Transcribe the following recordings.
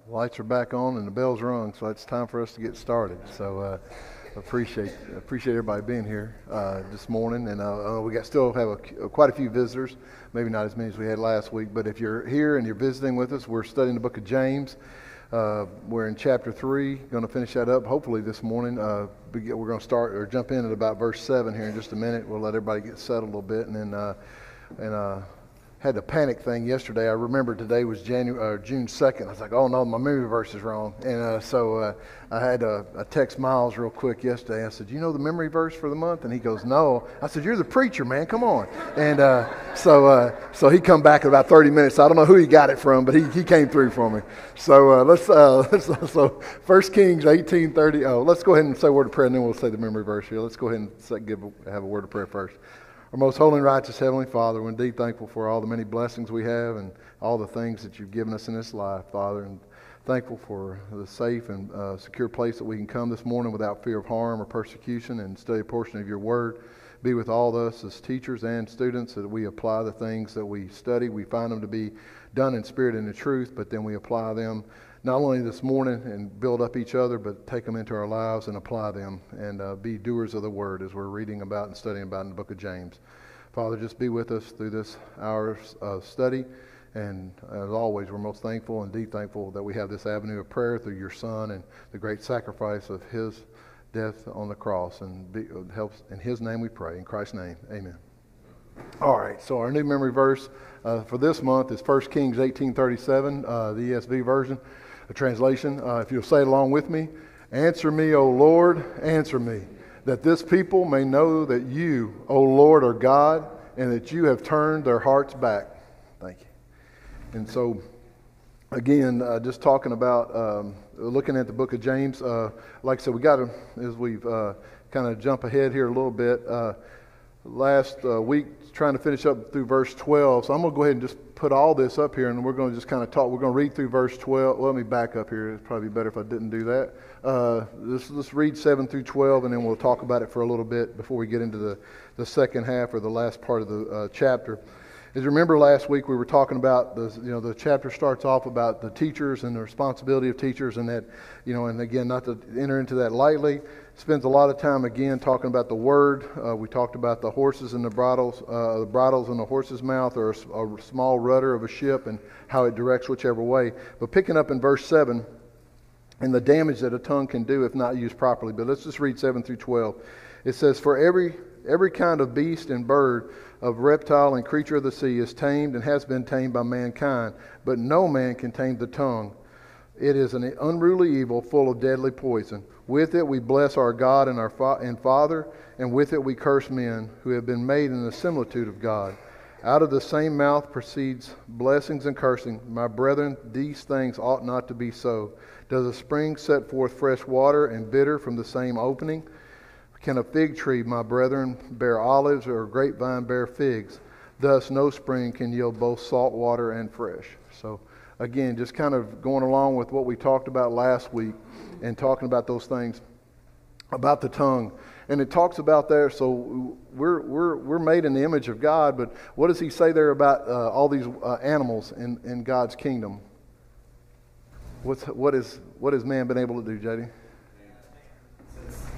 Lights are back on and the bell's rung, so it's time for us to get started. So appreciate everybody being here this morning, and we still have quite a few visitors. Maybe not as many as we had last week, but if you're here and you're visiting with us, we're studying the book of James. We're in chapter 3, going to finish that up hopefully this morning. We're going to start or jump in at about verse 7 here in just a minute. We'll let everybody get settled a little bit, and then had the panic thing yesterday. I remember today was June 2nd. I was like, oh no, my memory verse is wrong. And so I had a text Miles real quick yesterday. I said, you know the memory verse for the month? And he goes, no. I said, you're the preacher, man. Come on. And so he come back in about 30 minutes. I don't know who he got it from, but he came through for me. So so 1 Kings 18:30. Oh, let's go ahead and say a word of prayer, and then we'll say the memory verse here. Let's go ahead and have a word of prayer first. Our most holy and righteous Heavenly Father, we're indeed thankful for all the many blessings we have and all the things that you've given us in this life, Father, and thankful for the safe and secure place that we can come this morning without fear of harm or persecution and study a portion of your word. Be with all of us as teachers and students that we apply the things that we study. We find them to be done in spirit and in truth, but then we apply them not only this morning and build up each other, but take them into our lives and apply them and be doers of the word as we're reading about and studying about in the book of James. Father, just be with us through this hour of study. And as always, we're most thankful, indeed thankful, that we have this avenue of prayer through your Son and the great sacrifice of his death on the cross. And helps in his name we pray. In Christ's name, amen. All right, so our new memory verse for this month is 1 Kings 18:37, the ESV version. The translation, if you'll say it along with me, answer me, O Lord, answer me, that this people may know that you, O Lord, are God, and that you have turned their hearts back. Thank you. And so, again, just talking about looking at the book of James, like I said, we got to, as we've kind of jump ahead here a little bit, last week trying to finish up through verse 12. So I'm going to go ahead and just put all this up here, and we're going to just kind of talk. We're going to read through verse 12. Well, let me back up here. It's probably better if I didn't do that. Let's read 7 through 12, and then we'll talk about it for a little bit before we get into the second half or the last part of the chapter. As you remember, last week we were talking about the chapter starts off about the teachers and the responsibility of teachers, and that, and again, not to enter into that lightly. Spends a lot of time again talking about the word. We talked about the horses and the bridles in the horse's mouth, or a small rudder of a ship, and how it directs whichever way. But picking up in verse 7, and the damage that a tongue can do if not used properly. But let's just read 7 through 12. It says, for every kind of beast and bird, of reptile and creature of the sea is tamed and has been tamed by mankind, but no man can tame the tongue. It is an unruly evil full of deadly poison. With it we bless our God and our Father, and with it we curse men who have been made in the similitude of God. Out of the same mouth proceeds blessings and cursing. My brethren, these things ought not to be so. Does a spring set forth fresh water and bitter from the same opening? Can a fig tree, my brethren, bear olives, or a grapevine bear figs? Thus no spring can yield both salt water and fresh. So again, just kind of going along with what we talked about last week and talking about those things about the tongue. And it talks about there, so we're made in the image of God, but what does he say there about all these animals in God's kingdom? What has man been able to do, JD?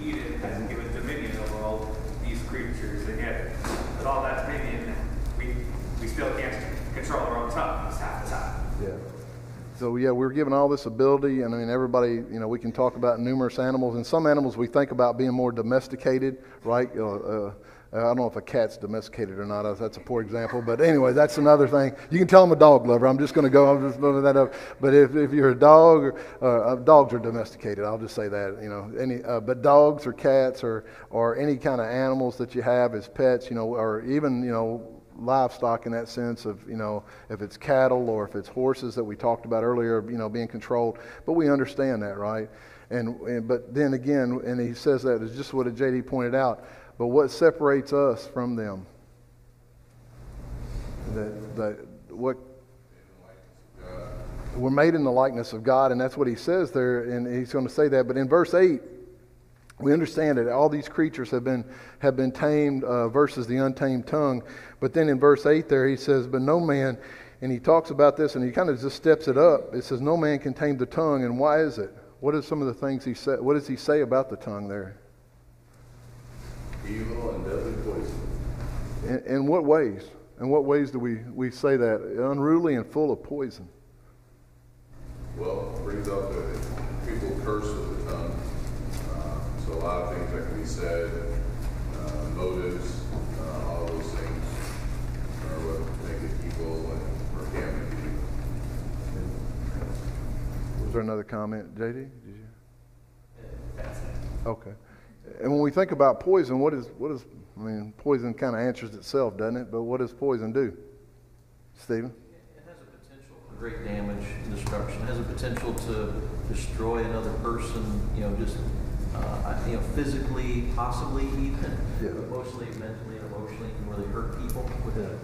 Eden has given dominion over all these creatures, and yet with all that dominion, we still can't control our own tongues half the time. Yeah. So yeah, we're given all this ability, and I mean everybody, we can talk about numerous animals, and some animals we think about being more domesticated, right? I don't know if a cat's domesticated or not. That's a poor example, but anyway, that's another thing. You can tell I'm a dog lover. I'm just loading that up. But if you're a dog, dogs are domesticated. I'll just say that. But dogs or cats or any kind of animals that you have as pets, or even livestock in that sense of if it's cattle or if it's horses that we talked about earlier, being controlled. But we understand that, right? But then again, and he says that is just what JD pointed out. But what separates us from them? We're made in the likeness of God, and that's what he says there, and he's going to say that. But in verse 8, we understand that all these creatures have been tamed versus the untamed tongue. But then in verse 8 there he says, but no man And he talks about this, and he kind of just steps it up. It says, no man can tame the tongue, and why is it? What are some of the things he said? What does he say about the tongue there? Evil and deadly poison. In what ways? In what ways do we say that? Unruly and full of poison. Well, it brings up that people curse with the tongue. So a lot of things that can be said, motives, all those things are what make it evil or can make it evil. Was there another comment, JD? Did you? Okay. And when we think about poison, what is? I mean, poison kind of answers itself, doesn't it? But what does poison do, Stephen? It has a potential for great damage and destruction. It has a potential to destroy another person, just physically, possibly even, emotionally, mentally, and emotionally, can really hurt people with it.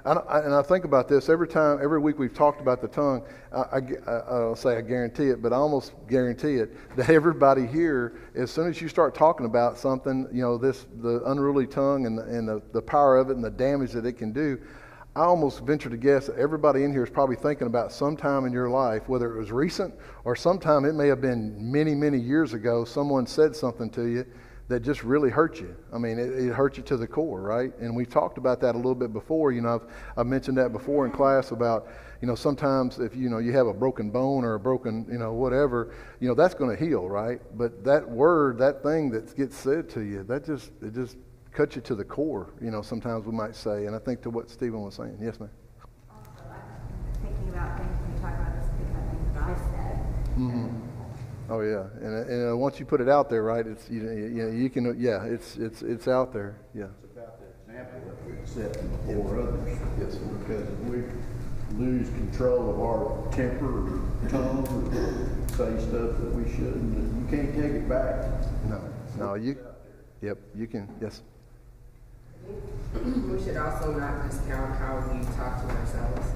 And I think about this every week we've talked about the tongue. I'll say I guarantee it, but I almost guarantee it that everybody here, as soon as you start talking about something, the unruly tongue and the power of it and the damage that it can do, I almost venture to guess that everybody in here is probably thinking about sometime in your life, whether it was recent or sometime it may have been many, many years ago, someone said something to you that just really hurt you. I mean, it hurt you to the core, right? And we've talked about that a little bit before. I've mentioned that before in class about, sometimes if, you have a broken bone or a broken, whatever, that's going to heal, right? But that word, that thing that gets said to you, it just cuts you to the core, sometimes we might say. And I think to what Stephen was saying. Yes, ma'am? Also, I'm thinking about things when you talk about this, things I think that I said. Mm-hmm. Oh yeah, and once you put it out there, right? It's you can it's out there. Yeah. It's about the example that we set before others. Yes. Because if we lose control of our temper or tongue or say stuff that we shouldn't, you can't take it back. No, you. Yep, you can. Yes. We should also not discount how we talk to ourselves.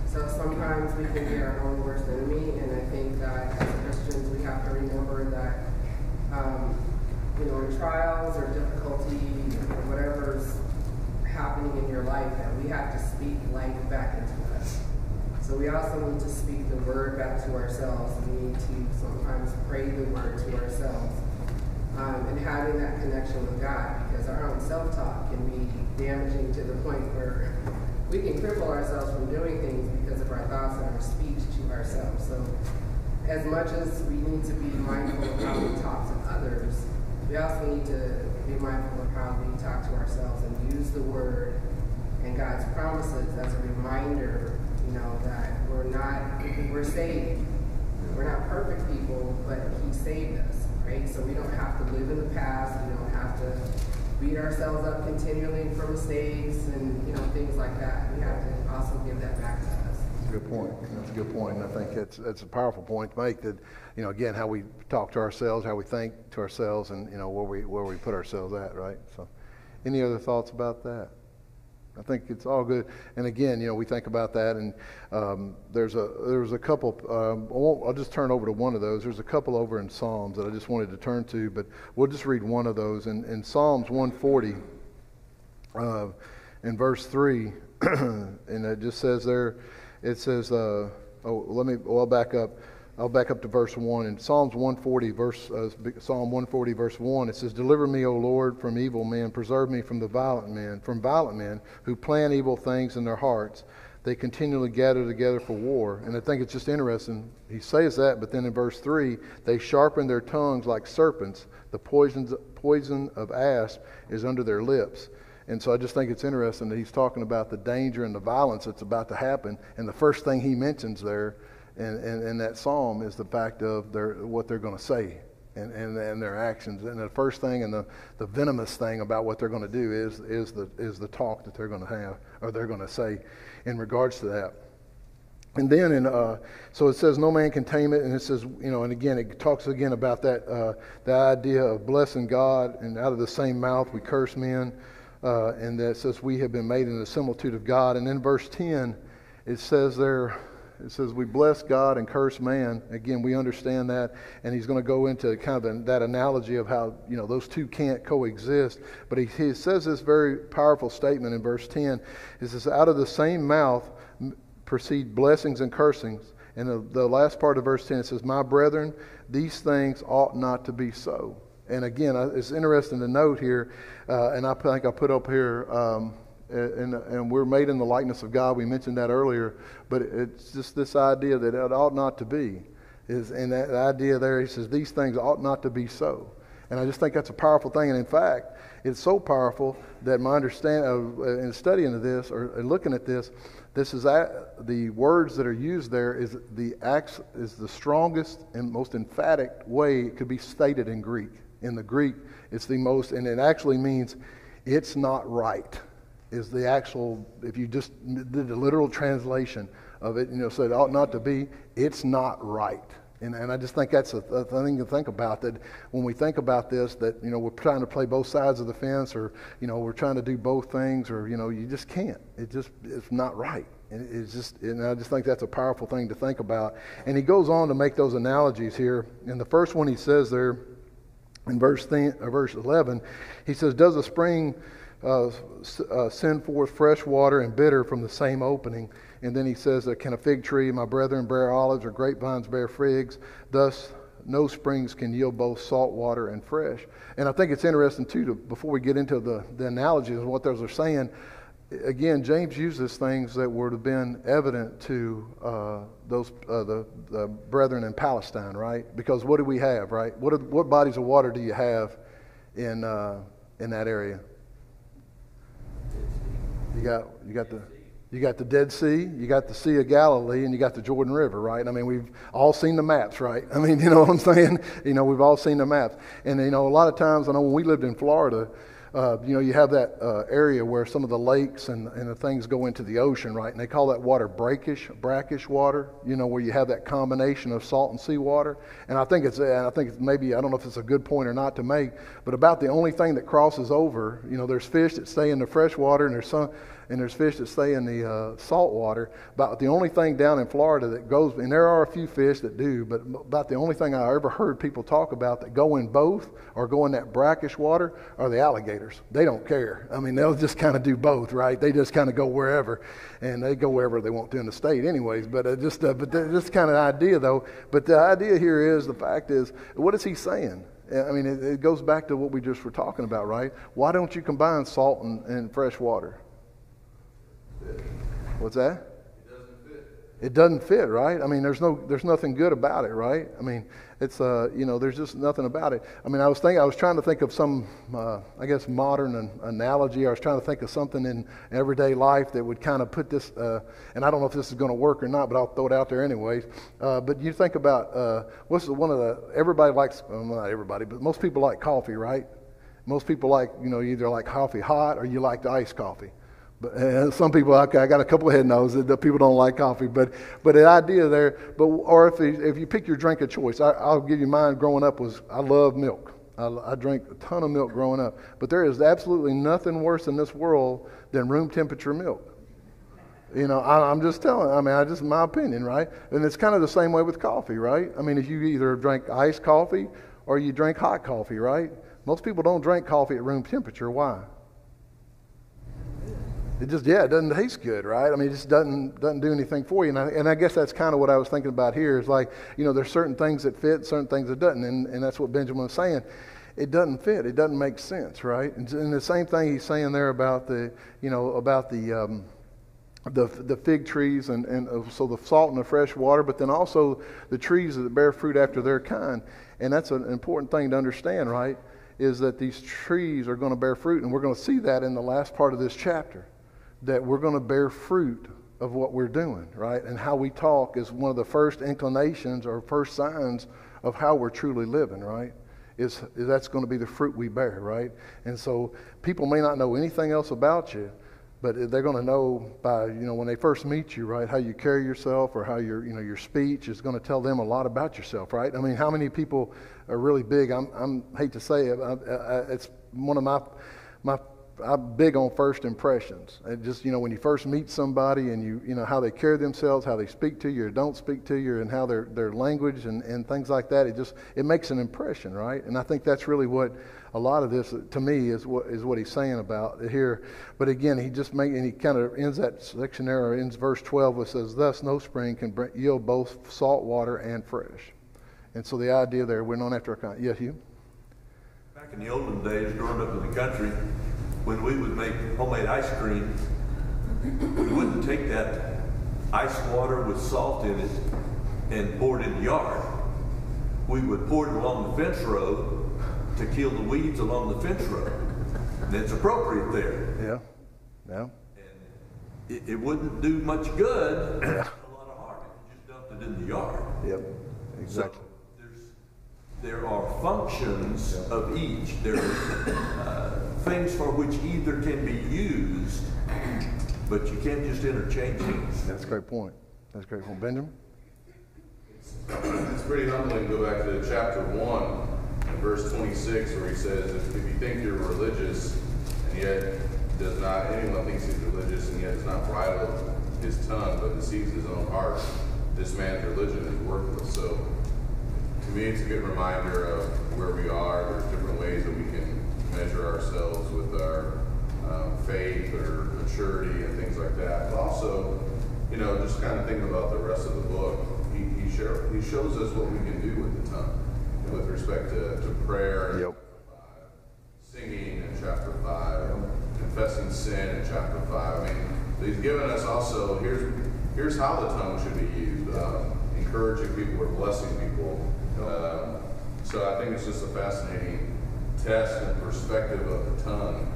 So sometimes we can be our own worst enemy, and I think that as Christians we have to remember that, in trials or difficulty or whatever's happening in your life, that we have to speak life back into us. So we also need to speak the word back to ourselves. We need to sometimes pray the word to ourselves, and having that connection with God, because our own self-talk can be damaging to the point where we can cripple ourselves from doing things because of our thoughts and our speech to ourselves. So as much as we need to be mindful of how we talk to others, we also need to be mindful of how we talk to ourselves and use the word and God's promises as a reminder, that we're saved. We're not perfect people, but He saved us, right? So we don't have to live in the past. We don't have to beat ourselves up continually for mistakes and things like that. We have to also give that back to us. That's a good point. That's a good point, and I think that's a powerful point to make. That again, how we talk to ourselves, how we think to ourselves, and where we put ourselves at, right? So, any other thoughts about that? I think it's all good. And again, we think about that, and there was a couple. I'll just turn over to one of those. There's a couple over in Psalms that I just wanted to turn to, but we'll just read one of those. In Psalms 140, in verse 3, and it just says there, it says, I'll back up. I'll back up to verse 1. In Psalm 140, verse 1, it says, "Deliver me, O Lord, from evil men. Preserve me from violent men who plan evil things in their hearts. They continually gather together for war." And I think it's just interesting. He says that, but then in verse 3, they sharpen their tongues like serpents. The poison of asp is under their lips. And so I just think it's interesting that he's talking about the danger and the violence that's about to happen. And the first thing he mentions there in that psalm is the fact of what they're going to say and their actions. And the first thing and the venomous thing about what they're going to do is the talk that they're going to have or they're going to say in regards to that. And then so it says no man can tame it, and it says and again it talks again about that the idea of blessing God, and out of the same mouth we curse men, and that says we have been made in the similitude of God. And then verse 10 it says there. It says we bless God and curse man. Again, we understand that, and he's going to go into kind of that analogy of how those two can't coexist. But he says this very powerful statement in verse 10. It says, "Out of the same mouth proceed blessings and cursings. And the last part of verse 10, it says, my brethren, these things ought not to be so. And again, it's interesting to note here, and I think I put up here, and we're made in the likeness of God. We mentioned that earlier, but it's just this idea that it ought not to be. And that idea there, he says, these things ought not to be so. And I just think that's a powerful thing. And in fact, it's so powerful that my understanding in studying of this or looking at this is the words that are used there is the strongest and most emphatic way it could be stated in Greek. In the Greek, it's the most, and it actually means it's not right. Is the actual, if you just did the literal translation of it, so it ought not to be, it's not right. And I just think that's a thing to think about, that when we think about this, that, we're trying to play both sides of the fence, or, we're trying to do both things, or, you just can't. It's not right. And I just think that's a powerful thing to think about. And he goes on to make those analogies here. And the first one he says there in verse 11, he says, does a spring send forth fresh water and bitter from the same opening? And then he says, can a fig tree, my brethren, bear olives, or grapevines bear figs? Thus, no springs can yield both salt water and fresh. And I think it's interesting, too, before we get into the analogies of what those are saying, again, James uses things that would have been evident to the brethren in Palestine, right? Because what do we have, right? What bodies of water do you have in that area? You got the Dead Sea, you got the Sea of Galilee, and you got the Jordan River, right? I mean, we've all seen the maps, right? I mean, you know what I'm saying? We've all seen the maps. And, a lot of times, I know when we lived in Florida, you have that area where some of the lakes and the things go into the ocean, right? And they call that water brackish water, where you have that combination of salt and seawater. And I think it's maybe, I don't know if it's a good point or not to make, but about the only thing that crosses over, there's fish that stay in the fresh water, and there's fish that stay in the salt water. About the only thing down in Florida that goes, and there are a few fish that do, but about the only thing I ever heard people talk about that go in both or go in that brackish water are the alligators. They don't care. I mean, they'll just kind of do both, right? They just kind of go wherever, and they go wherever they want to in the state anyways. But this kind of idea, though. But the idea here is, the fact is, what is he saying? I mean, it goes back to what we just were talking about, right? Why don't you combine salt and fresh water? What's that? It doesn't fit, right? I mean, there's nothing good about it, right? I mean, it's there's just nothing about it. I mean, I was trying to think of some, modern analogy. I was trying to think of something in everyday life that would kind of put this, and I don't know if this is going to work or not, but I'll throw it out there anyways. But you think about everybody likes, well, not everybody, but most people like coffee, right? Most people like, you either like coffee hot or you like the iced coffee. But some people, okay, I got a couple of head nods that people don't like coffee, but the idea there, or if you pick your drink of choice, I'll give you mine. Growing up I love milk. I drank a ton of milk growing up, but there is absolutely nothing worse in this world than room temperature milk. I'm just telling. I mean, my opinion, right? And it's kind of the same way with coffee, right? I mean, if you either drink iced coffee or you drink hot coffee, right? Most people don't drink coffee at room temperature. Why? It doesn't taste good, right? I mean, it just doesn't do anything for you. And I guess that's kind of what I was thinking about here is like, there's certain things that fit, certain things that doesn't. And that's what Benjamin was saying. It doesn't fit. It doesn't make sense, right? And the same thing he's saying there about the fig trees and so the salt and the fresh water, but then also the trees that bear fruit after their kind. And that's an important thing to understand, right? Is that these trees are going to bear fruit. And we're going to see that in the last part of this chapter. That we're going to bear fruit of what we're doing, right? And how we talk is one of the first inclinations or first signs of how we're truly living, right? Is that's going to be the fruit we bear, right? And so people may not know anything else about you, but they're going to know by, when they first meet you, right, how you carry yourself or how your speech is going to tell them a lot about yourself, right? I mean, how many people are really big? I'm hate to say it, it's one of my I'm big on first impressions. And just, when you first meet somebody and you know how they carry themselves, how they speak to you or don't speak to you, and how their language and things like that, it makes an impression, right? And I think that's really what a lot of this, to me, is what he's saying about here. But again, he kind of ends that section there, ends verse 12, which says, "Thus no spring can yield both salt water and fresh." And so the idea there, we're not after a kind. Yeah, Hugh? Back in the olden days, growing up in the country, when we would make homemade ice cream, we wouldn't take that ice water with salt in it and pour it in the yard. We would pour it along the fence row to kill the weeds along the fence row. And it's appropriate there. Yeah. And it wouldn't do much good, a lot of harm if you just dumped it in the yard. Yep, exactly. So there are functions of each. There are things for which either can be used, but you can't just interchange them. That's a great point. Benjamin? It's pretty humbling to go back to chapter 1 and verse 26, where he says, if you think you're religious and yet anyone thinks he's religious and yet does not bridle his tongue but deceives his own heart, this man's religion is worthless. So to me, it's a good reminder of where we are. There's different ways that we can measure ourselves with our faith or maturity and things like that. But also, just kind of thinking about the rest of the book, he shows us what we can do with the tongue with respect to prayer in chapter 5, singing in chapter 5, confessing sin in chapter 5. I mean, he's given us also, here's how the tongue should be used, encouraging people or blessing people. So I think it's just a fascinating test and perspective of the tongue.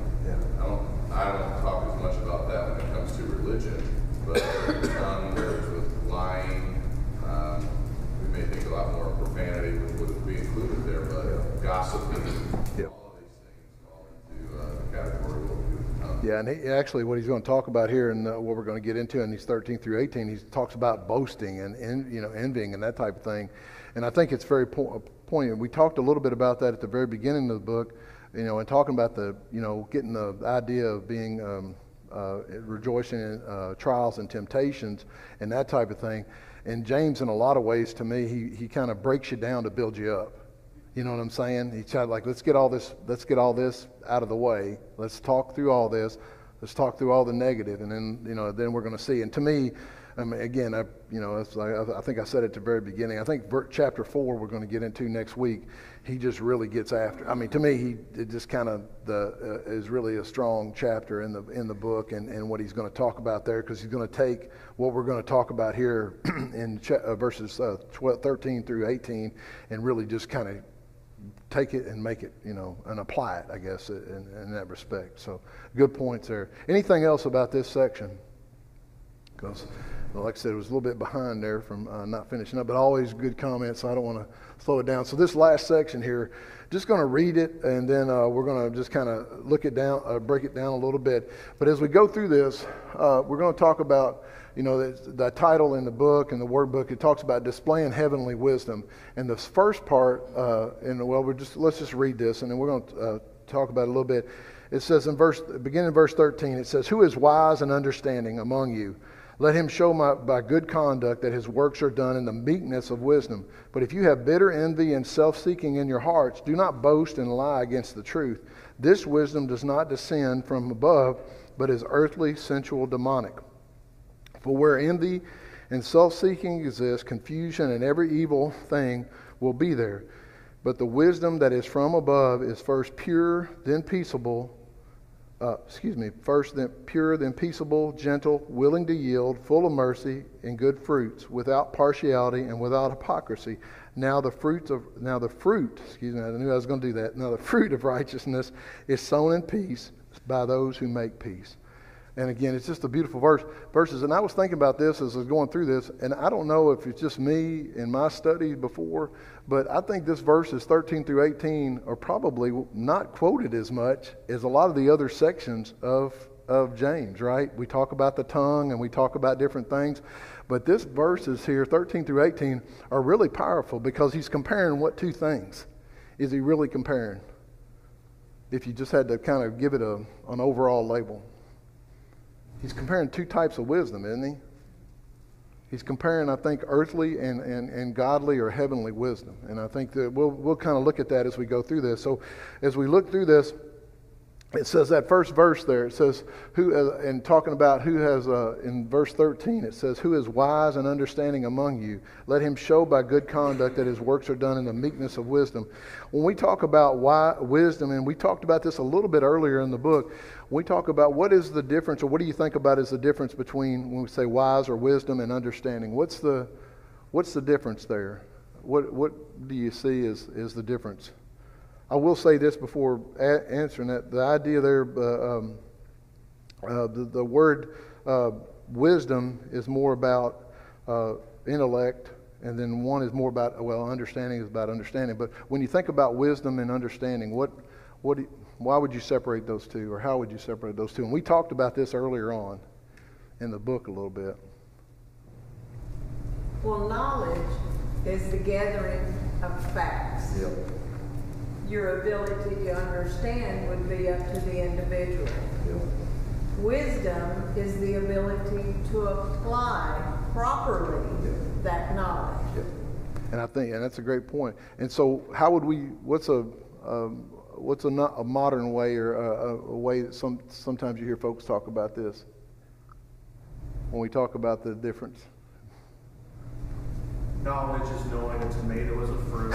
I don't talk as much about that when it comes to religion, but the tongue goes with lying. We may think a lot more profanity would be included there, but gossiping, all of these things fall into the category of what we do with the tongue. Yeah, and actually what he's going to talk about here and what we're going to get into in these 13 through 18, he talks about boasting and envying and that type of thing. And I think it's very poignant. We talked a little bit about that at the very beginning of the book, and talking about getting the idea of being rejoicing in trials and temptations and that type of thing. And James, in a lot of ways, to me, he kind of breaks you down to build you up. You know what I'm saying? He's kind of like, let's get all this out of the way. Let's talk through all this. Let's talk through all the negative, and then we're going to see. And to me, again, I think I said it at the very beginning. I think chapter 4 we're going to get into next week. He just really gets after. To me, it just kind of is really a strong chapter in the book, and what he's going to talk about there, because he's going to take what we're going to talk about here in verses 13 through 18, and really just kind of take it and make it, and apply it, I guess, in that respect. So good points there. Anything else about this section? Because, like I said, it was a little bit behind there from not finishing up, but always good comments, so I don't want to slow it down. So this last section here, just going to read it, and then we're going to just kind of break it down a little bit. But as we go through this, we're going to talk about, the title in the book and the word book. It talks about displaying heavenly wisdom. And the first part, let's just read this, and then we're going to talk about it a little bit. It says beginning in verse 13, it says, "Who is wise and understanding among you? Let him show by good conduct that his works are done in the meekness of wisdom. But if you have bitter envy and self-seeking in your hearts, do not boast and lie against the truth. This wisdom does not descend from above, but is earthly, sensual, demonic. For where envy and self-seeking exist, confusion and every evil thing will be there. But the wisdom that is from above is first pure, then peaceable, then pure, then peaceable, gentle, willing to yield, full of mercy and good fruits, without partiality and without hypocrisy. Now the fruit of righteousness is sown in peace by those who make peace." And again, it's just a beautiful verses. And I was thinking about this as I was going through this, and I don't know if it's just me in my study before, but I think this verses 13 through 18 are probably not quoted as much as a lot of the other sections of James, right? We talk about the tongue and we talk about different things, but this verses here, 13 through 18, are really powerful because he's comparing what two things is he really comparing? if you just had to kind of give it an overall label. He's comparing two types of wisdom, isn't he? He's comparing, I think, earthly and godly or heavenly wisdom. And I think that we'll kind of look at that as we go through this. So as we look through this, it says that first verse there, it says, and talking about who has, in verse 13, it says, who is wise and understanding among you? Let him show by good conduct that his works are done in the meekness of wisdom. When we talk about wisdom, and we talked about this a little bit earlier in the book, we talk about what is the difference, or what do you think about is the difference between when we say wise or wisdom and understanding? What's the difference there? What do you see is the difference? I will say this before answering that. The idea there, the word wisdom is more about intellect, and then one is more about, understanding is about understanding. But when you think about wisdom and understanding, why would you separate those two, or how would you separate those two? And we talked about this earlier on in the book a little bit. Well, knowledge is the gathering of facts. Yep. Your ability to understand would be up to the individual. Yep. Wisdom is the ability to apply properly that knowledge. Yep. And I think, and that's a great point. And so, how would we? What's a modern way, or a way that sometimes you hear folks talk about this when we talk about the difference? Knowledge is knowing a tomato is a fruit.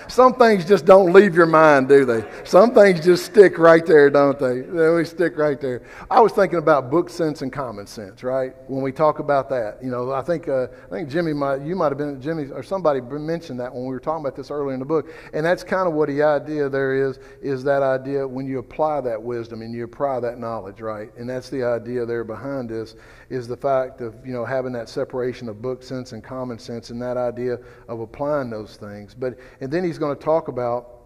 Some things just don't leave your mind, do they? Some things just stick right there, don't they? They always stick right there. I was thinking about book sense and common sense, right? When we talk about that, I think Jimmy Jimmy or somebody mentioned that when we were talking about this earlier in the book, and that's kind of what the idea there is that idea when you apply that wisdom and you apply that knowledge, right? And that's the idea there behind this, is the fact of having that separation of book sense and common sense, and that idea of applying those things. And then he's going to talk about,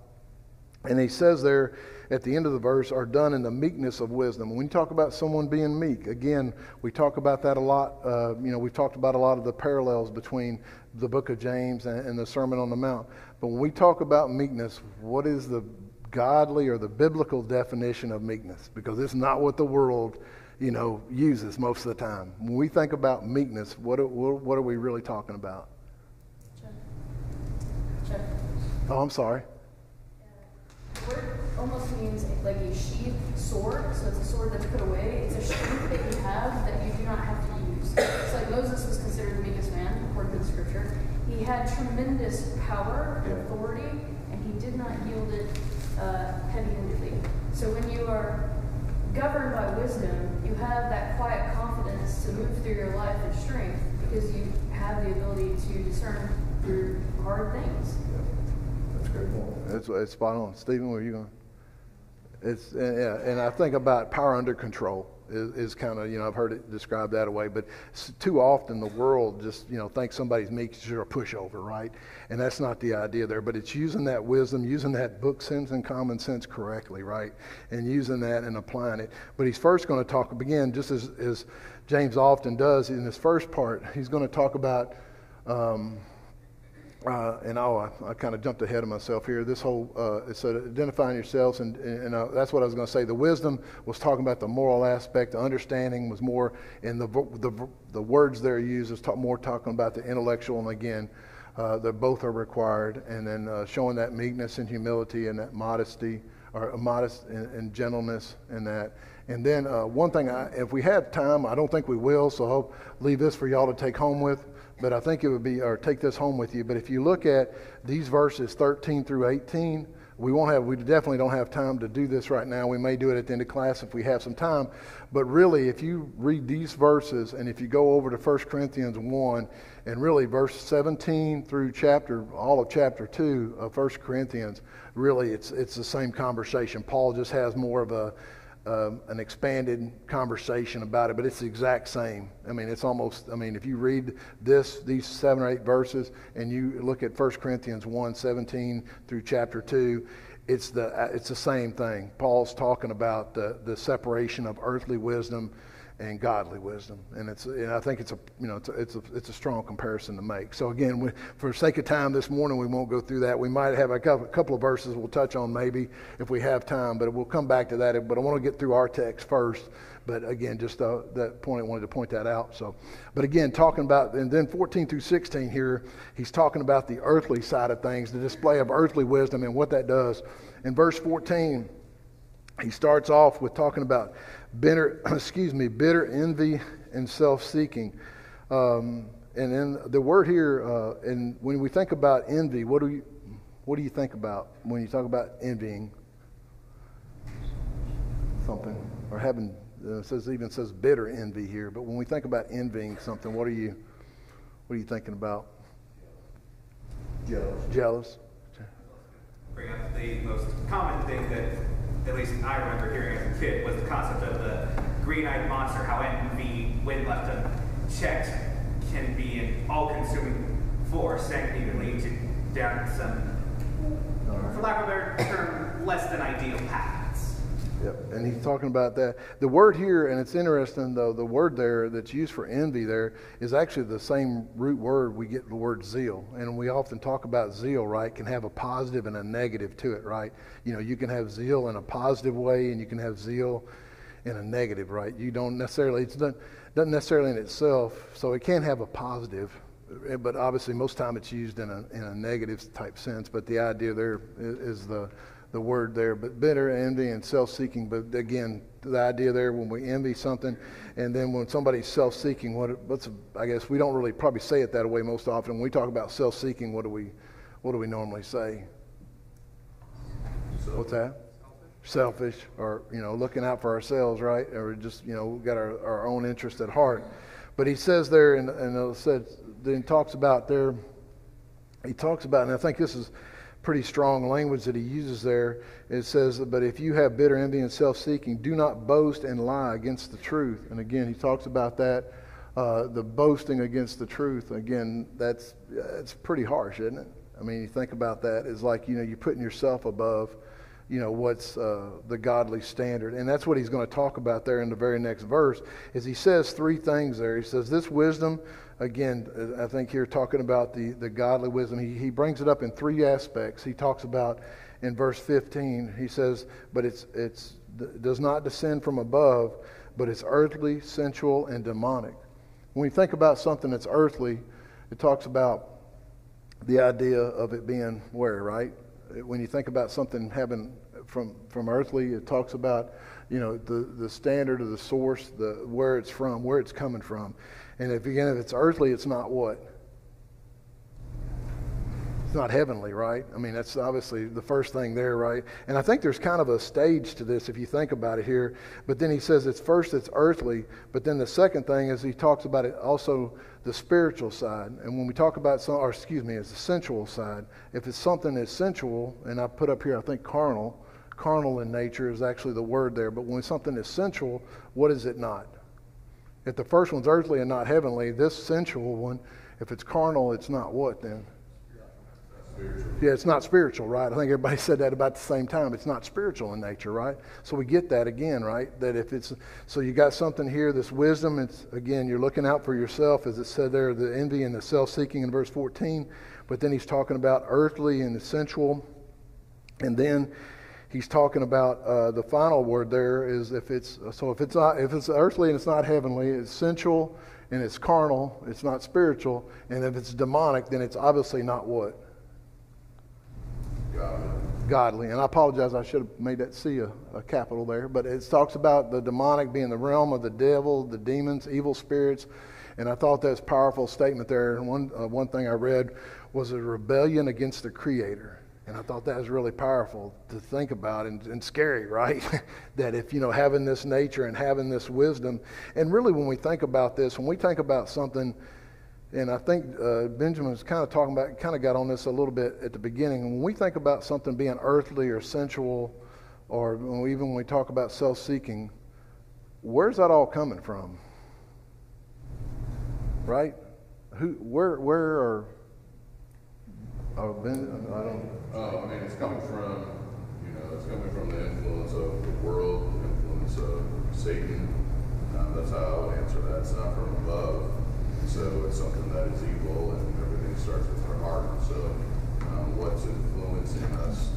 and he says there at the end of the verse, are done in the meekness of wisdom. When you talk about someone being meek, again, we talk about that a lot. We've talked about a lot of the parallels between the book of James and the Sermon on the Mount. But when we talk about meekness, what is the godly or the biblical definition of meekness? Because it's not what the world uses most of the time. When we think about meekness, what are we really talking about? Check. Oh, I'm sorry. The word almost means like a sheathed sword, so it's a sword that's put away. It's a strength that you have that you do not have to use. So like Moses was considered the meekest man, according to the scripture. He had tremendous power and authority, and he did not yield it heavy-handedly. So when you are governed by wisdom, you have that quiet confidence to move through your life in strength, because you have the ability to discern through hard things. That's a great point. It's spot on. Stephen, where are you going? And I think about power under control is kind of, I've heard it described that way, but too often the world just, thinks somebody's meek is a pushover, right? And that's not the idea there, but it's using that wisdom, using that book sense and common sense correctly, right? And using that and applying it. But he's first going to talk, again, just as James often does in his first part, he's going to talk about, I kind of jumped ahead of myself here. This whole, it said identifying yourselves, and that's what I was going to say. The wisdom was talking about the moral aspect. The understanding was more, and the words there used is more talking about the intellectual, and again, that both are required. And then showing that meekness and humility and that modesty, or modest and gentleness and that. And then one thing, if we have time, I don't think we will, so I'll leave this for y'all to take home with. But I think it would be, or take this home with you. But if you look at these verses 13 through 18, we definitely don't have time to do this right now. We may do it at the end of class if we have some time. But really, if you read these verses, and if you go over to 1 Corinthians 1, and really verse 17 through all of chapter 2 of 1 Corinthians, really it's the same conversation. Paul just has more of an expanded conversation about it, but it's the exact same. If you read these 7 or 8 verses, and you look at 1 Corinthians 1, 17 through chapter 2, it's the same thing. Paul's talking about the separation of earthly wisdom and godly wisdom. And I think it's a strong comparison to make. So again, for the sake of time this morning, we won't go through that. We might have a couple of verses we'll touch on maybe if we have time, but we'll come back to that. But I want to get through our text first. But again, just that point, I wanted to point that out. So, but again, talking about, and then 14 through 16 here, he's talking about the earthly side of things, the display of earthly wisdom and what that does. In verse 14, he starts off with talking about bitter envy and self-seeking. And in the word here, and when we think about envy, what do you think about when you talk about envying something or having? It says bitter envy here, but when we think about envying something, what are you thinking about? Jealous. Bring up the most common thing that at least I remember hearing as a kid was the concept of the green-eyed monster, how envy, when left unchecked, can be an all-consuming force and can even lead to down some, for lack of a better term, less than ideal paths. Yep, and he's talking about that. The word here, and it's interesting though, the word there that's used for envy there is actually the same root word we get the word zeal. And we often talk about zeal, right? Can have a positive and a negative to it, right? You know, you can have zeal in a positive way and you can have zeal in a negative, right? You don't necessarily, doesn't necessarily in itself, so it can have a positive, but obviously most time it's used in a negative type sense. But the idea there is the word there, but bitter envy and self-seeking. But again, the idea there when we envy something, and then when somebody's self-seeking, I guess we don't really probably say it that way most often. When we talk about self-seeking, what do we normally say? What's that? Selfish, or looking out for ourselves, right? Or just we've got our own interest at heart. But he says there, and then he talks about, and I think this is pretty strong language that he uses there. It says, but if you have bitter envy and self-seeking, do not boast and lie against the truth. And again, he talks about that, the boasting against the truth. Again, it's pretty harsh, isn't it? I mean, you think about that, it's like, you're putting yourself above, what's the godly standard. And that's what he's going to talk about there in the very next verse, is he says three things there. He says this wisdom, again, I think here talking about the godly wisdom, he brings it up in three aspects. He talks about in verse 15, he says, but it does not descend from above, but it's earthly, sensual, and demonic. When we think about something that's earthly, it talks about the idea of it being where, right? When you think about something having from earthly, it talks about the standard of the source, where it's from, where it's coming from. And if it's earthly, it's not what? It's not heavenly, right? I mean, that's obviously the first thing there, right? And I think there's kind of a stage to this if you think about it here. But then he says it's earthly, but then the second thing is he talks about it also the spiritual side. And when we talk about it's the sensual side. If it's something that's sensual, and I put up here, I think carnal in nature is actually the word there. But when something is sensual, what is it not? If the first one's earthly and not heavenly, this sensual one, if it's carnal, it's not what then? Yeah, it's not spiritual, right? I think everybody said that about the same time. It's not spiritual in nature, right? So we get that again, right? That if so you got something here, this wisdom, it's again, you're looking out for yourself, as it said there, the envy and the self-seeking in verse 14. But then he's talking about earthly and the sensual. And then he's talking about the final word there is if it's earthly and it's not heavenly, it's sensual and it's carnal, it's not spiritual. And if it's demonic, then it's obviously not what? Godly. And I apologize, I should have made that C a capital there. But it talks about the demonic being the realm of the devil, the demons, evil spirits. And I thought that was a powerful statement there. And one thing I read was a rebellion against the Creator. And I thought that was really powerful to think about and scary, right? That if, having this nature and having this wisdom. And really when we think about this, when we think about something, and I think Benjamin was kind of got on this a little bit at the beginning. When we think about something being earthly or sensual, or even when we talk about self-seeking, where's that all coming from? Right? Where are I mean, it's coming from, the influence of the world, the influence of Satan. That's how I would answer that. It's not from above, so it's something that is evil, and everything starts with our heart. So what's influencing us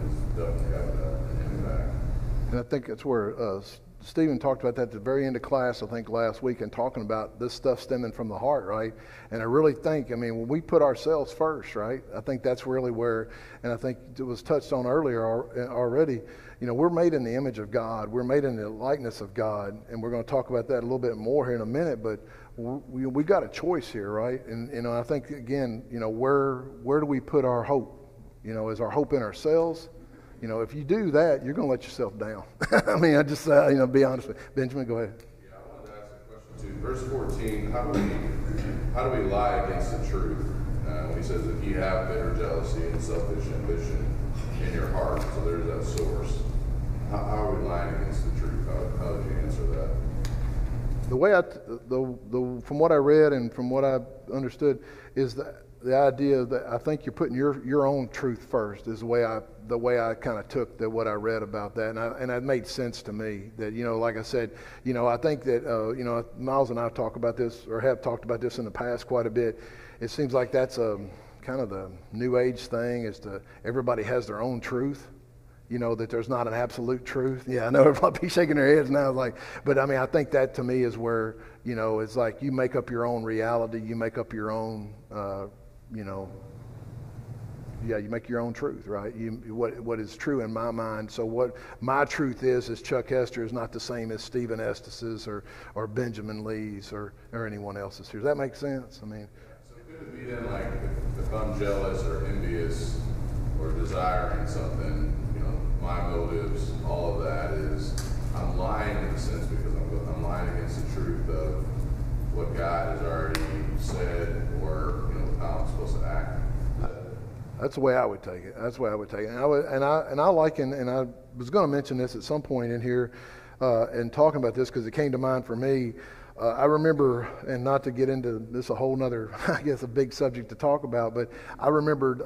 is definitely having an impact. And I think that's where Stephen talked about that at the very end of class, I think last week, and talking about this stuff stemming from the heart, right? And I really think, I mean, when we put ourselves first, right, I think that's really where, and I think it was touched on earlier already, you know, we're made in the image of God. We're made in the likeness of God, and we're going to talk about that a little bit more here in a minute, but we got a choice here, right? And, you know, I think, again, you know, where do we put our hope? You know, is our hope in ourselves? You know, if you do that, you're going to let yourself down. I mean, I just, you know, be honest with you. Benjamin, go ahead. Yeah, I wanted to ask a question too. Verse 14, how do we lie against the truth? When he says, if you have bitter jealousy and selfish ambition in your heart, so there's that source. How are we lying against the truth? How would you answer that? The way from what I read and from what I understood is that the idea that I think you're putting your own truth first is the way I kind of took what I read about that, and it made sense to me that, you know, like I said, you know, I think that you know, Miles and I talk about this, or have talked about this in the past quite a bit. It seems like that's a kind of the new age thing, is everybody has their own truth. You know, that there's not an absolute truth. Yeah, I know everybody shaking their heads now, like, but I mean, I think that to me is where, you know, it's like you make up your own reality, you make up your own, you know, yeah, you make your own truth, right? What is true in my mind. So what my truth is Chuck Hester is not the same as Stephen Estes's or Benjamin Lee's or anyone else's. Does that make sense? I mean, so could it be then, like, if I'm jealous or envious or desiring something, you know, my motives, all of that is, I'm lying in a sense because I'm lying against the truth of what God has already said, or, you know, how I'm supposed to act. That's the way I would take it. That's the way I would take it. And I liken, and I was going to mention this at some point in here, and talking about this because it came to mind for me. I remember, and not to get into this a whole nother, I guess, a big subject to talk about, but I remembered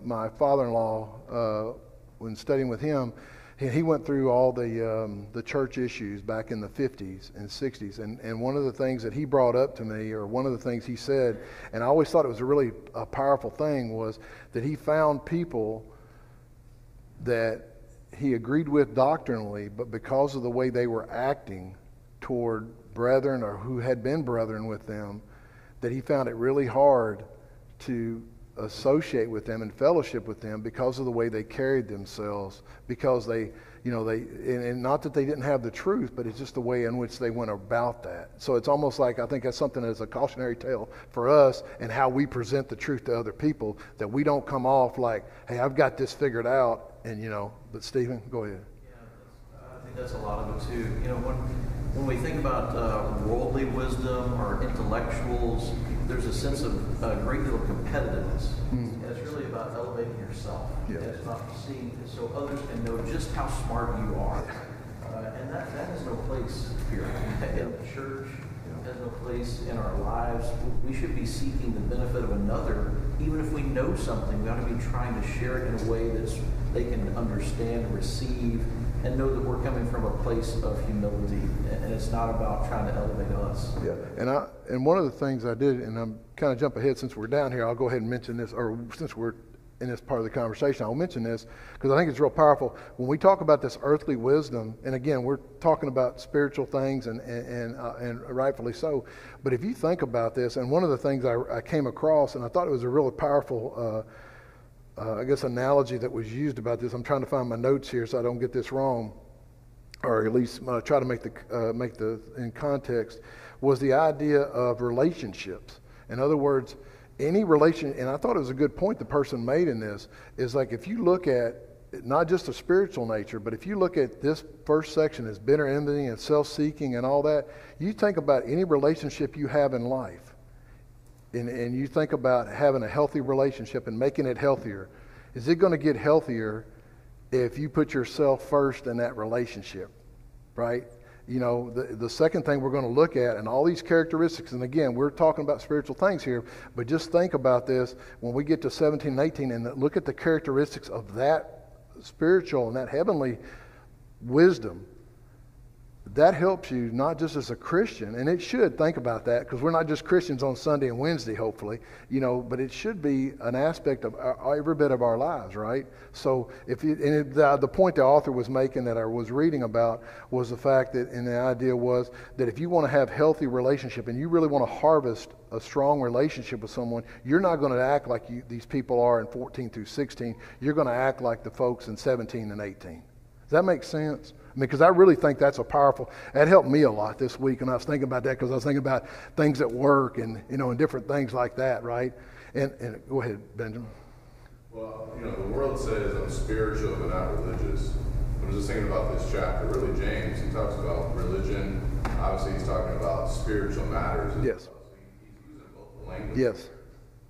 my father-in-law when studying with him. He went through all the church issues back in the 50s and 60s, and one of the things that he brought up to me, or one of the things he said, and I always thought it was a really powerful thing, was that he found people that he agreed with doctrinally, but because of the way they were acting toward brethren or who had been brethren with them, that he found it really hard to associate with them and fellowship with them because of the way they carried themselves, because they, you know, and not that they didn't have the truth, but it's just the way in which they went about that. So it's almost like, I think that's something as a cautionary tale for us and how we present the truth to other people, that we don't come off like, hey, I've got this figured out, and, you know, but Stephen, go ahead. Yeah, I think that's a lot of it too. You know, when we think about worldly wisdom or intellectuals, there's a sense of a great deal of competitiveness. And it's really about elevating yourself. Yeah. And it's not seeing so others can know just how smart you are. And that has no place here in the church. Has no place in our lives. We should be seeking the benefit of another. Even if we know something, we ought to be trying to share it in a way that they can understand and receive, and know that we're coming from a place of humility, and it's not about trying to elevate us. Yeah, and one of the things I did, and I'm kind of jump ahead since we're down here, I'll go ahead and mention this, or since we're in this part of the conversation, I'll mention this because I think it's real powerful. When we talk about this earthly wisdom, and again, we're talking about spiritual things, and rightfully so. But if you think about this, and one of the things I came across, and I thought it was a really powerful, I guess, analogy that was used about this. I'm trying to find my notes here so I don't get this wrong, or at least try to make the in context. Was the idea of relationships. In other words, any relation, and I thought it was a good point the person made in this, is like if you look at not just a spiritual nature, but if you look at this first section as bitter envy and self-seeking and all that, you think about any relationship you have in life, and you think about having a healthy relationship and making it healthier. Is it going to get healthier if you put yourself first in that relationship, right? You know, the second thing we're going to look at, and all these characteristics, and again, we're talking about spiritual things here, but just think about this when we get to 17 and 18 and look at the characteristics of that spiritual and that heavenly wisdom. that helps you not just as a Christian, and it should, think about that, because we're not just Christians on Sunday and Wednesday, hopefully, but it should be an aspect of every bit of our lives, right? So the point the author was making that I was reading about was the fact that, and the idea was that if you want to have healthy relationship and you really want to harvest a strong relationship with someone, you're not going to act like these people are in 14 through 16. You're going to act like the folks in 17 and 18. Does that make sense? I mean, because I really think that's that helped me a lot this week, and I was thinking about that because I was thinking about things at work and, and different things like that, right? And go ahead, Benjamin. Well, the world says I'm spiritual but not religious. I was just thinking about this chapter. Really, James, he talks about religion. Obviously, he's talking about spiritual matters. Yes. So he's using both languages. Yes.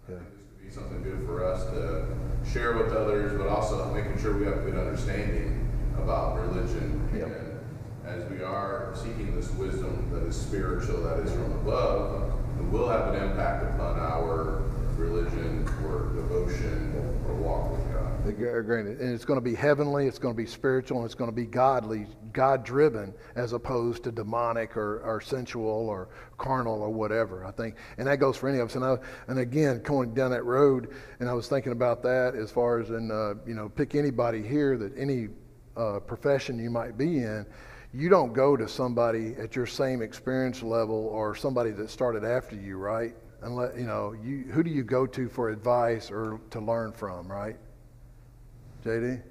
I think this could be something good for us to share with others, but also making sure we have a good understanding about religion. Yep. And as we are seeking this wisdom that is spiritual, that is from above, it will have an impact upon our religion or devotion or walk with God. Granted, and it's going to be heavenly, it's going to be spiritual, and it's going to be godly, God-driven, as opposed to demonic or sensual or carnal or whatever, I think. And that goes for any of us. And again, going down that road, and I was thinking about that as far as pick anybody here that any profession you might be in, you don't go to somebody at your same experience level or somebody that started after you, right? Unless, who do you go to for advice or to learn from, right? JD?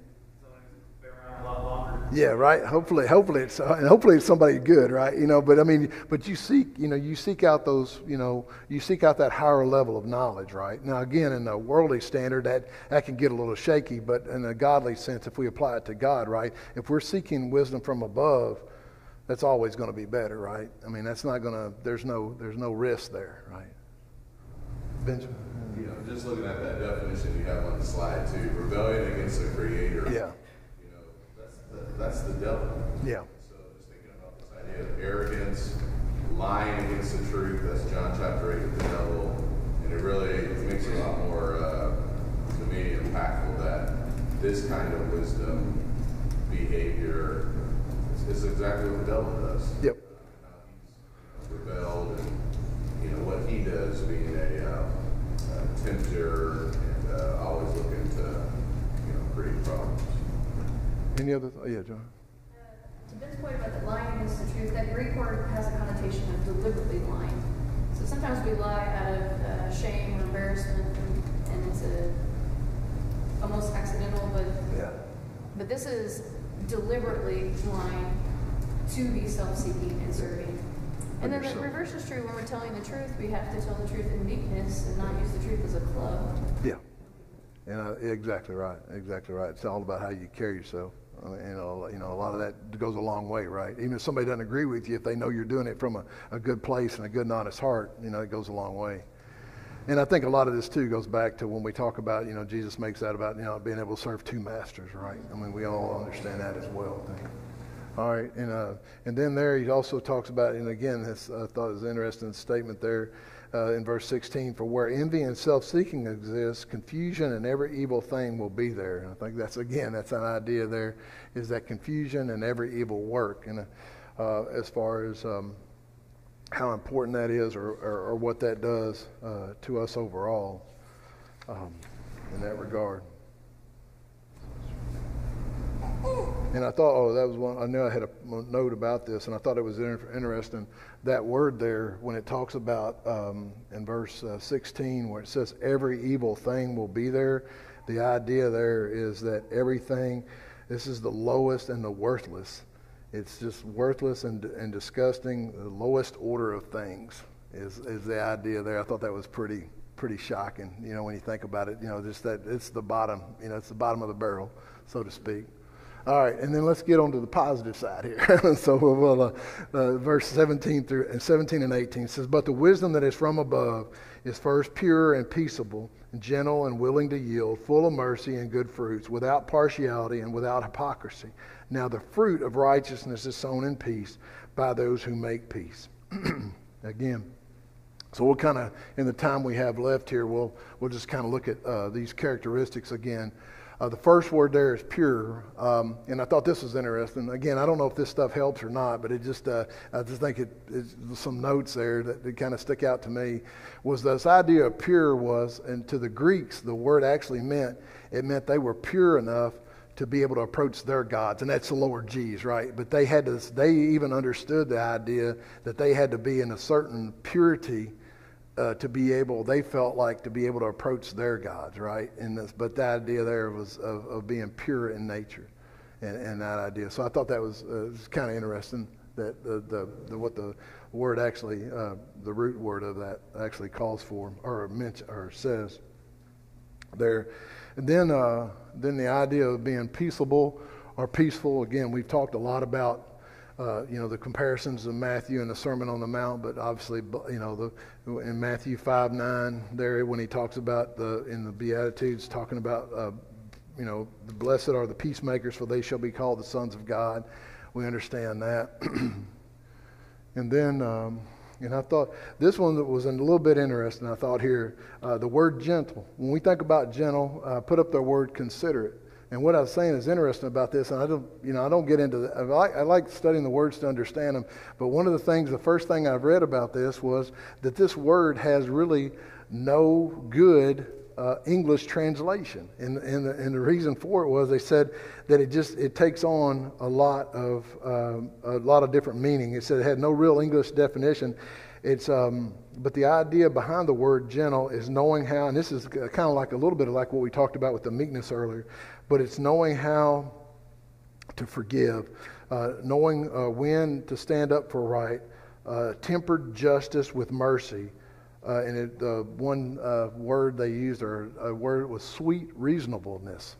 Someone who's been around a lot longer. Yeah, right. Hopefully it's somebody good, right? But you seek out those, you seek out that higher level of knowledge, right? Now, again, in the worldly standard, that can get a little shaky, but in a godly sense, if we apply it to God, right? If we're seeking wisdom from above, that's always going to be better, right? I mean, that's not going to. There's no risk there, right? Benjamin. Just looking at that definition you have on the slide too, rebellion against the Creator. Yeah. That's the devil. Yeah. So just thinking about this idea of arrogance, lying against the truth, that's John chapter 8 with the devil. And it really makes it a lot more, to me, impactful that this kind of wisdom, behavior, is exactly what the devil does. Yep. He's rebelled and, what he does being a tempter and always looking to, create problems. Any other? Yeah, John. To Ben's point about the lying against the truth, that Greek word has a connotation of deliberately lying. So sometimes we lie out of shame or embarrassment, and it's almost accidental, but this is deliberately lying to be self-seeking and serving. And then the reverse is true. When we're telling the truth, we have to tell the truth in meekness and not use the truth as a club. Yeah. And exactly right. Exactly right. It's all about how you carry yourself. And a lot of that goes a long way, right? Even if somebody doesn't agree with you, if they know you're doing it from a good place and a good and honest heart, it goes a long way. And I think a lot of this too goes back to when we talk about, Jesus makes that about, being able to serve two masters, right? I mean, we all understand that as well, I think. All right, and then there he also talks about, and again, this I thought it was an interesting statement there in verse 16, for where envy and self-seeking exists, confusion and every evil thing will be there. And I think that's an idea there, is that confusion and every evil work. And as far as how important that is or what that does to us overall in that regard. And I thought, that was one. I knew I had a note about this, and I thought it was interesting. That word there, when it talks about in verse 16, where it says every evil thing will be there, the idea there is that everything, this is the lowest and the worthless. It's just worthless and disgusting. The lowest order of things is the idea there. I thought that was pretty shocking. When you think about it, just that it's the bottom. It's the bottom of the barrel, so to speak. All right, and then let's get on to the positive side here. So verse 17 and 18 says, but the wisdom that is from above is first pure and peaceable, and gentle and willing to yield, full of mercy and good fruits, without partiality and without hypocrisy. Now the fruit of righteousness is sown in peace by those who make peace. Again, so we'll kind of, in the time we have left here, we'll just kind of look at these characteristics again The first word there is pure, and I thought this was interesting. Again, I don't know if this stuff helps or not, but I just think it's some notes there that kind of stick out to me. Was this idea of pure was, and to the Greeks, the word actually meant they were pure enough to be able to approach their gods, and that's the lower G's, right? But they even understood the idea that they had to be in a certain purity to be able, they felt like, to be able to approach their gods, right? But the idea there was of being pure in nature, and that idea. So I thought that was kind of interesting, that what the word actually, the root word of that actually calls for, or says there. And then the idea of being peaceable or peaceful. Again, we've talked a lot about the comparisons of Matthew and the Sermon on the Mount, but obviously, in Matthew 5:9 there, when he talks about in the Beatitudes, talking about, the blessed are the peacemakers, for they shall be called the sons of God. We understand that. And then, and I thought this one was a little bit interesting. I thought here, the word gentle. When we think about gentle, put up the word considerate. And what I was saying is interesting about this, and I don't get into that. I like studying the words to understand them. But one of the first thing I've read about this was that this word has really no good English translation. And the reason for it was they said that it takes on a lot of different meaning. It said it had no real English definition. But the idea behind the word gentle is knowing how, and this is kind of like a little bit of like what we talked about with the meekness earlier, but it's knowing how to forgive, knowing when to stand up for right, tempered justice with mercy. And one word they used, or a word was sweet reasonableness.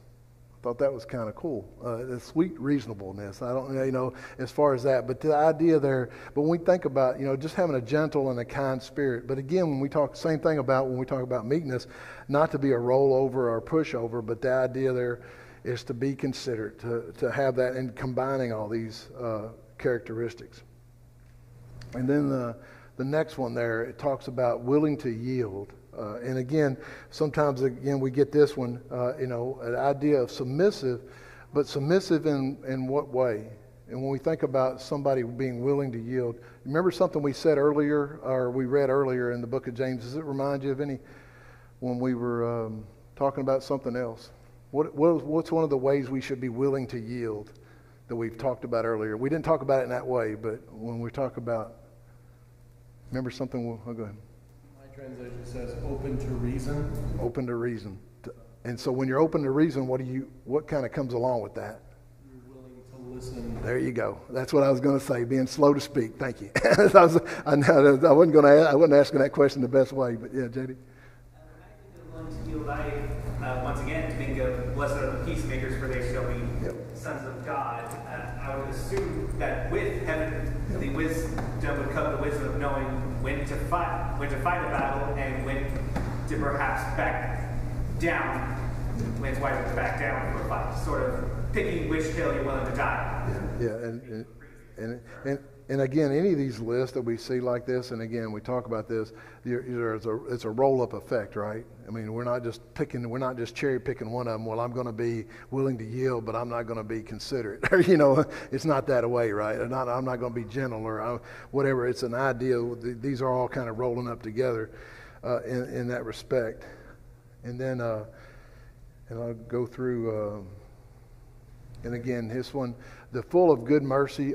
I thought that was kind of cool. The sweet reasonableness. I don't as far as that, but the idea there. But when we think about just having a gentle and a kind spirit. But again, when we talk about meekness, not to be a rollover or a pushover, but the idea there is to be considerate, to have that, and combining all these characteristics. And then the next one there, it talks about willing to yield. And again, sometimes we get this one, an idea of submissive, but submissive in what way? And when we think about somebody being willing to yield, remember something we said earlier, or we read earlier in the book of James? Does it remind you of any, when we were talking about something else? What's one of the ways we should be willing to yield that we've talked about earlier? We didn't talk about it in that way, but when we talk about, remember something? Go ahead. Translation says open to reason. Open to reason. And so when you're open to reason, what kind of comes along with that? You're willing to listen. There you go. That's what I was going to say, being slow to speak. Thank you. I wasn't asking that question the best way, but yeah, JD. Once again, think of blessed are the peacemakers, for they shall be sons of God. I would assume that with heaven, the wisdom would come the wisdom of knowing when to fight a battle, and when to perhaps back down when it's wiser to back down for a fight. Sort of picking which hill you're willing to die. And again, any of these lists that we see like this, and again, we talk about this, it's a roll-up effect, right? I mean, we're not just cherry picking one of them. Well, I'm going to be willing to yield, but I'm not going to be considerate. It's not that way, right? I'm not going to be gentle or whatever. It's an idea. These are all kind of rolling up together in that respect. And then, and I'll go through. And again, this one, the full of mercy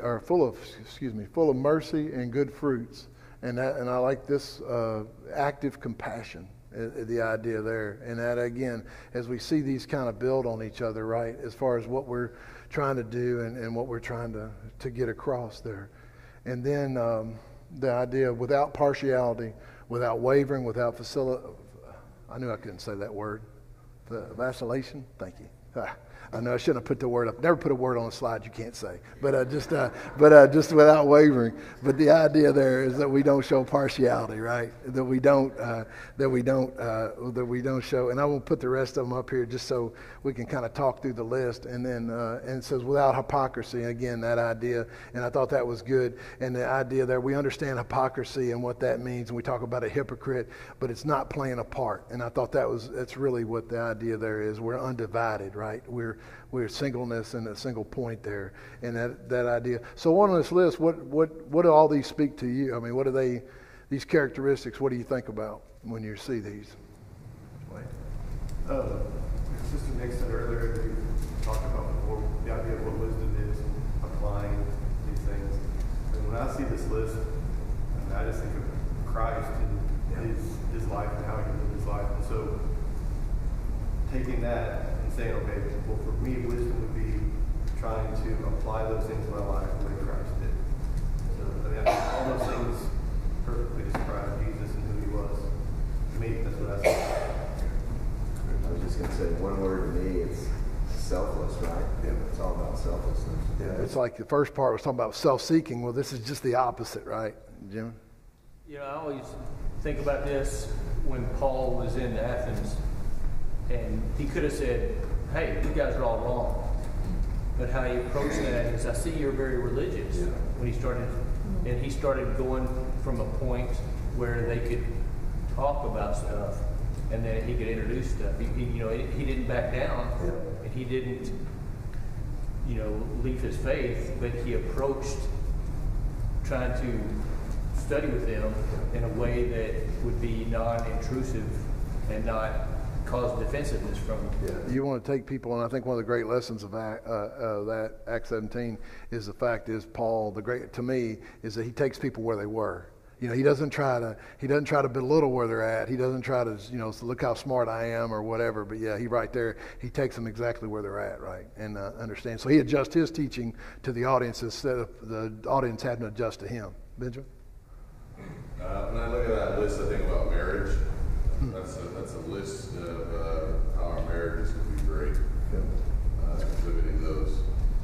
and good fruits, and I like this active compassion, the idea there, and that again, as we see these kind of build on each other, right, as far as what we're trying to do and what we're trying to get across there, and then the idea of without partiality, without wavering, without I knew I couldn't say that word, vacillation. Thank you. I know I shouldn't have put the word up. Never put a word on a slide you can't say. But just without wavering. But the idea there is that we don't show partiality, right? That we don't show. And I won't put the rest of them up here just so we can kind of talk through the list. And then and it says without hypocrisy. Again, that idea. And I thought that was good. And the idea there, we understand hypocrisy and what that means. And we talk about a hypocrite, but it's not playing a part. And I thought that's really what the idea there is. We're undivided, right? We're singleness and a single point there, and that idea. So on this list, what do all these speak to you? I mean, what are they? These characteristics. What do you think about when you see these? Sister Nick said earlier that we talked about before the idea of what wisdom is, applying these things. And when I see this list, I just think of Christ and his life and how he lived his life. And so taking that and saying, okay, well, for me, wisdom would be trying to apply those things in my life the way Christ did. So I mean, I think all those things perfectly describe Jesus and who he was. To me, that's what I see. I was just going to say one word to me, it's selfless, right? Yeah. It's all about selflessness. Yeah, it's like the first part was talking about self-seeking. Well, this is just the opposite, right, Jim? You know, I always think about this when Paul was in Athens, and he could have said, hey, you guys are all wrong. But how he approached that is, I see you're very religious. Yeah. When he started going from a point where they could talk about stuff, and then he could introduce stuff. He didn't back down, and he didn't, leave his faith, but he approached trying to study with them in a way that would be non-intrusive and not cause defensiveness from them. Yeah. You want to take people, and I think one of the great lessons of that Acts 17 is the fact is Paul, to me, is that he takes people where they were. He doesn't try to belittle where they're at. He doesn't try to, look how smart I am or whatever. But yeah, he takes them exactly where they're at, right? And understand. So he adjusts his teaching to the audience instead of the audience having to adjust to him. Benjamin? When I look at that list, I think about marriage. That's a list of how our marriages can be great. Exhibiting those.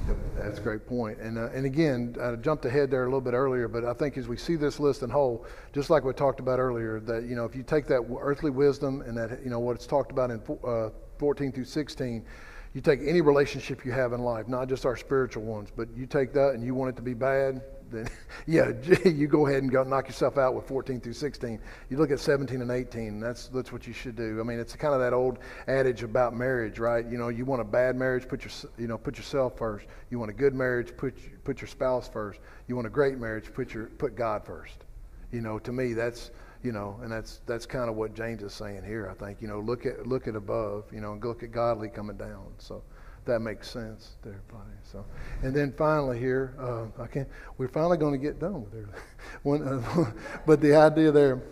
Yep, that's a great point. And again, I jumped ahead there a little bit earlier, but I think as we see this list in whole, just like we talked about earlier, that if you take that earthly wisdom and that what it's talked about in 14 through 16, you take any relationship you have in life, not just our spiritual ones, but you take that and you want it to be bad, then yeah, you go ahead and go knock yourself out with 14 through 16. You look at 17 and 18. That's what you should do. I mean, it's kind of that old adage about marriage, right? You want a bad marriage, put yourself first. You want a good marriage, put your spouse first. You want a great marriage, put God first. To me, that's and that's kind of what James is saying here. I think look at above, and look at godly coming down. So that makes sense to everybody. So, and then finally here, we're finally going to get done with it. But the idea there,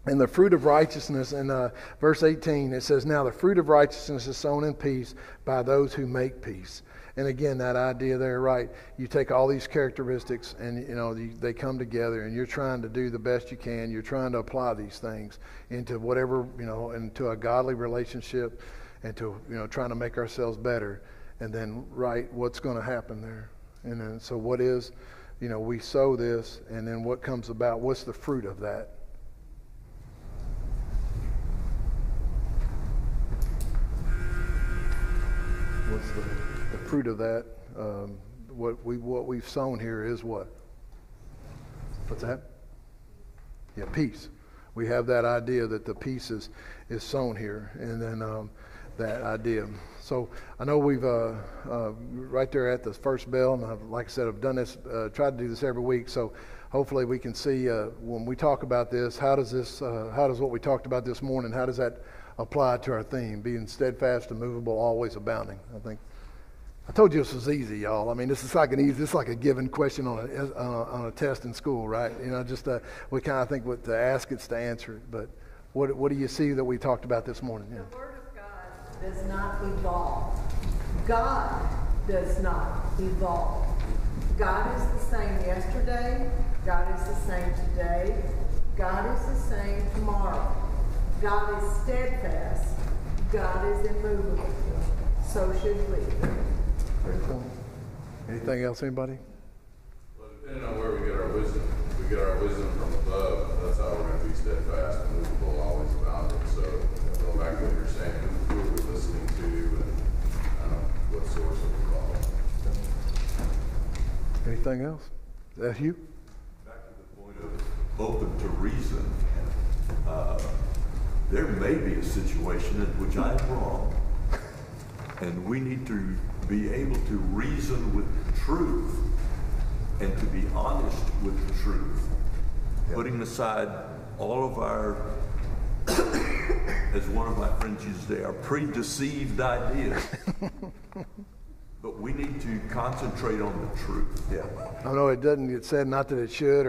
and the fruit of righteousness in verse 18, it says, now the fruit of righteousness is sown in peace by those who make peace. And again, that idea there, right? You take all these characteristics and, they come together and you're trying to do the best you can. You're trying to apply these things into whatever, into a godly relationship and to, trying to make ourselves better. And then, right, what's going to happen there? And then, so what is, we sow this and then what comes about? What's the fruit of that? What's the fruit of that? What we've sown here is what? What's that? Yeah, peace. We have that idea that the peace is sown here, and then that idea. So I know we've right there at the first bell, and like I said, I've done this, tried to do this every week. So hopefully we can see when we talk about this, how does what we talked about this morning, how does that apply to our theme, being steadfast, immovable, always abounding? I think I told you this was easy, y'all. I mean, this is like a given question on a test in school, right? We kind of think what to ask it's to answer it. But what do you see that we talked about this morning? Yeah. The Word of God does not evolve. God does not evolve. God is the same yesterday. God is the same today. God is the same tomorrow. God is steadfast. God is immovable. so should we. Great point. Anything else, anybody? Well, depending on where we get our wisdom, if we get our wisdom from above, that's how we're going to be steadfast and movable, always abounding. So, going back to what you're saying, who are we listening to, and what source of the call? Anything else? Is that you? Back to the point of open to reason, there may be a situation in which I'm wrong, and we need to be able to reason with the truth and to be honest with the truth, putting aside all of our, as one of my friends used to say, our predeceived ideas. But we need to concentrate on the truth. Yeah. I know it doesn't get said, not that it should,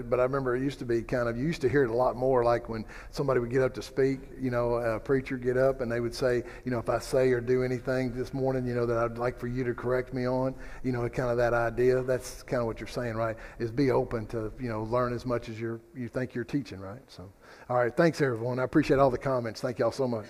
but I remember it used to be kind of, you used to hear it a lot more, like when somebody would get up to speak, a preacher get up and they would say, if I say or do anything this morning, that I'd like for you to correct me on, kind of that idea. That's kind of what you're saying, right? Is be open to, learn as much as you think you're teaching, right? So, all right. Thanks, everyone. I appreciate all the comments. Thank y'all so much.